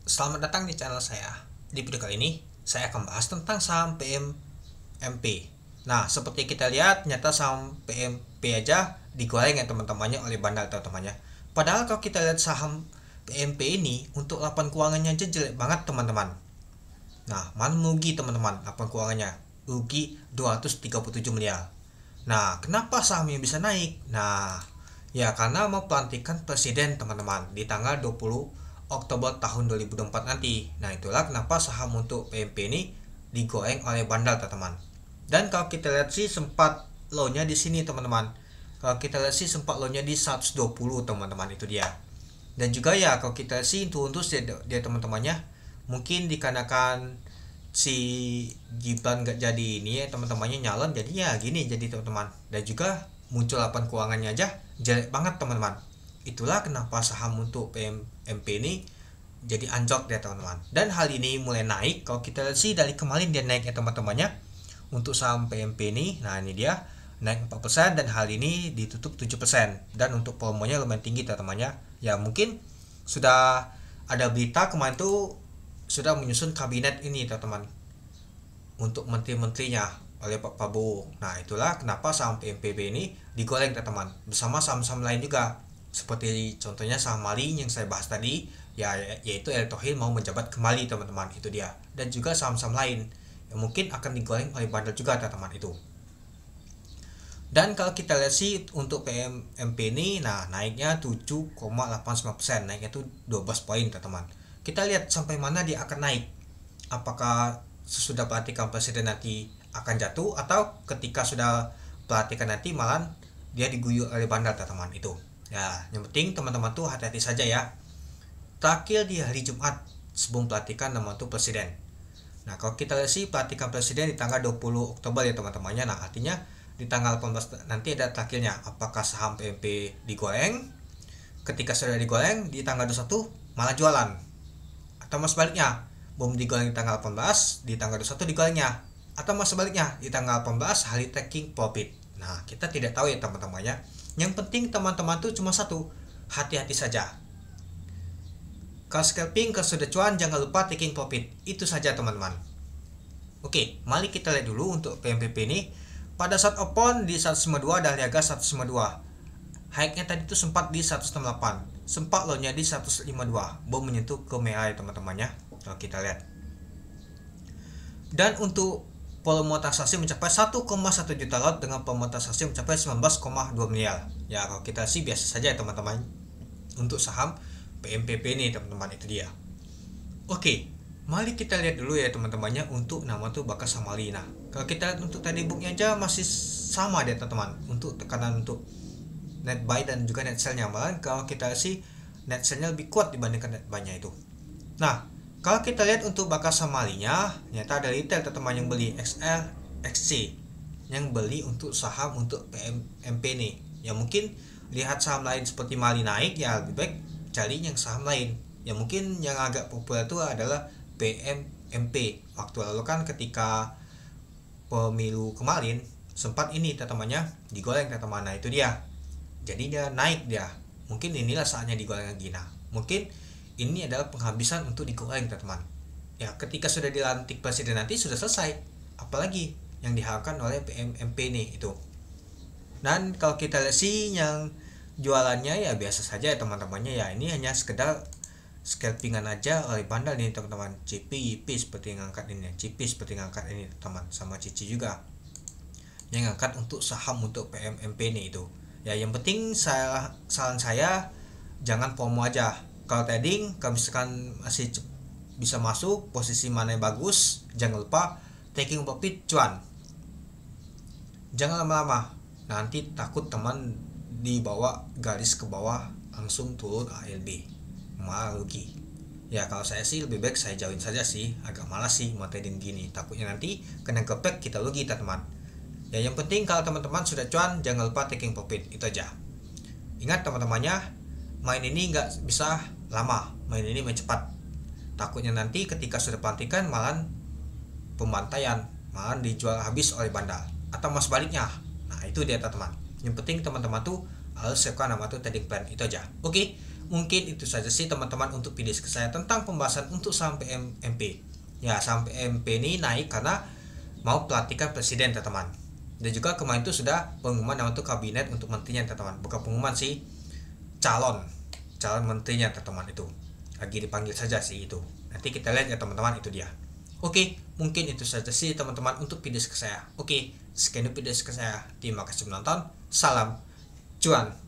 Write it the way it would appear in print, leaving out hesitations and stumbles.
Selamat datang di channel saya. Di video kali ini, saya akan bahas tentang saham PMP. Nah, seperti kita lihat, nyata saham PMP aja digoreng ya teman-temannya oleh bandar teman-temannya. Padahal kalau kita lihat saham PMP ini, untuk laporan keuangannya aja jelek banget teman-teman. Nah, mana merugi teman-teman laporan keuangannya? Rugi 237 miliar. Nah, kenapa sahamnya bisa naik? Nah, ya karena mau pelantikan presiden teman-teman di tanggal 20 Oktober tahun 2024 nanti. Nah, itulah kenapa saham untuk PMP ini digoreng oleh bandar teman-teman. Dan kalau kita lihat sih sempat low-nya di sini teman-teman. Kalau kita lihat sih sempat low-nya di 120 teman-teman, itu dia. Dan juga ya kalau kita sih turun terus dia teman-temannya, mungkin dikarenakan si Gibran gak jadi ini ya teman-temannya nyalon, jadi ya gini jadi teman-teman. Dan juga muncul laporan keuangannya aja jelek banget teman-teman. Itulah kenapa saham untuk PMP ini jadi anjlok ya teman-teman. Dan hal ini mulai naik kalau kita lihat sih dari kemarin dia naik ya teman-temannya untuk saham PMP ini. Nah, ini dia naik 4% dan hal ini ditutup 7%. Dan untuk volumenya lumayan tinggi teman-temannya. Ya mungkin sudah ada berita kemarin tuh sudah menyusun kabinet ini teman-teman untuk menteri-menterinya oleh Pak Prabowo. Nah, itulah kenapa saham PMPB ini digoreng teman-teman bersama saham-saham lain juga. Seperti contohnya saham Mali yang saya bahas tadi, ya yaitu Erick Thohir mau menjabat kembali teman-teman, itu dia. Dan juga saham-saham lain yang mungkin akan digoreng oleh bandar juga teman-teman itu. Dan kalau kita lihat sih untuk PMP ini, nah naiknya 7,89%, naiknya tuh 12 poin teman-teman. Kita lihat sampai mana dia akan naik. Apakah sesudah pelantikan presiden nanti akan jatuh, atau ketika sudah pelantikan nanti malah dia diguyur oleh bandar teman-teman itu. Ya, yang penting teman-teman tuh hati-hati saja ya. Terakhir di hari Jumat sebelum pelantikan nama tuh presiden. Nah, kalau kita lihat sih pelantikan presiden di tanggal 20 Oktober ya teman-temannya. Nah, artinya di tanggal 18 nanti ada terakhirnya. Apakah saham PMP digoreng? Ketika sudah digoreng di tanggal 21 malah jualan. Atau mas sebaliknya, belum digoreng di tanggal 18, di tanggal 21 digorengnya. Atau mas sebaliknya, di tanggal 18 hari taking profit. Nah, kita tidak tahu ya teman-temannya. Yang penting teman-teman tuh cuma satu, hati-hati saja. Kalau scalping, kalau sudah cuan, jangan lupa taking profit. Itu saja teman-teman. Oke, mari kita lihat dulu untuk PMPP ini. Pada saat open di 152 dan harga 152. High-nya tadi itu sempat di 168. Sempat low-nya di 152. Belum menyentuh ke merah ya teman-temannya. Kalau kita lihat. Dan untuk volume transaksi mencapai 1,1 juta lot dengan volume transaksi mencapai 19,2 miliar. Ya, kalau kita sih biasa saja ya teman-teman. Untuk saham PMPP ini teman-teman, itu dia. Oke, mari kita lihat dulu ya teman-temannya untuk nama tuh Bakas Samali. Nah, kalau kita untuk tadi booknya aja masih sama deh teman-teman. Untuk tekanan untuk net buy dan juga net sell-nya, malah kalau kita sih net sell-nya lebih kuat dibandingkan net buy-nya itu. Nah, kalau kita lihat untuk Bakas Samalinya, ternyata ada retail teman-teman yang beli XL, XC, yang beli untuk saham untuk PMP nih. Ya mungkin lihat saham lain seperti Mali naik, ya lebih baik cari yang saham lain. Ya mungkin yang agak populer itu adalah PMMP. Waktu lalu kan ketika pemilu kemarin sempat ini teman-temannya digoreng teman-teman. Nah, itu dia. Jadi dia naik dia. Mungkin inilah saatnya digoreng lagi. Nah, mungkin ini adalah penghabisan untuk digoreng teman-teman. Ya, ketika sudah dilantik presiden nanti sudah selesai. Apalagi yang diharapkan oleh PMMP nih itu. Dan kalau kita lihat sih yang jualannya ya biasa saja ya teman-temannya, ya ini hanya sekedar scalpingan aja oleh bandar nih teman-teman. CP, YP seperti yang angkat ini, CP seperti yang angkat ini teman, sama Cici juga yang angkat untuk saham untuk PMMP nih itu. Ya yang penting saran saya jangan FOMO aja. Kalau trading, kalau misalkan masih bisa masuk posisi mana yang bagus, jangan lupa taking profit cuan. Jangan lama-lama, nanti takut teman dibawa garis ke bawah langsung turun ALB, malah rugi. Ya kalau saya sih lebih baik saya jauhin saja sih, agak malas sih mau trading gini, takutnya nanti kena gepek kita rugi teman. Ya yang penting kalau teman-teman sudah cuan, jangan lupa taking profit, itu aja. Ingat teman-temannya, main ini nggak bisa lama, main ini main cepat. Takutnya nanti ketika sudah pelantikan malah pembantaian, malah dijual habis oleh bandar, atau mas baliknya. Nah itu dia teman-teman. Yang penting teman-teman tuh harus siapkan nama tuh trading plan, itu aja. Oke, mungkin itu saja sih teman-teman untuk video saya tentang pembahasan untuk saham PMP. Ya, saham PMP ini naik karena mau pelantikan presiden teman-teman. Dan juga kemarin itu sudah pengumuman untuk kabinet untuk menterinya teman-teman. Bukan pengumuman sih, calon menterinya teman-teman, itu lagi dipanggil saja sih itu. Nanti kita lihat ya teman-teman, itu dia. Oke, mungkin itu saja sih teman-teman untuk video saya. Oke, sekian video saya. Terima kasih menonton. Salam cuan.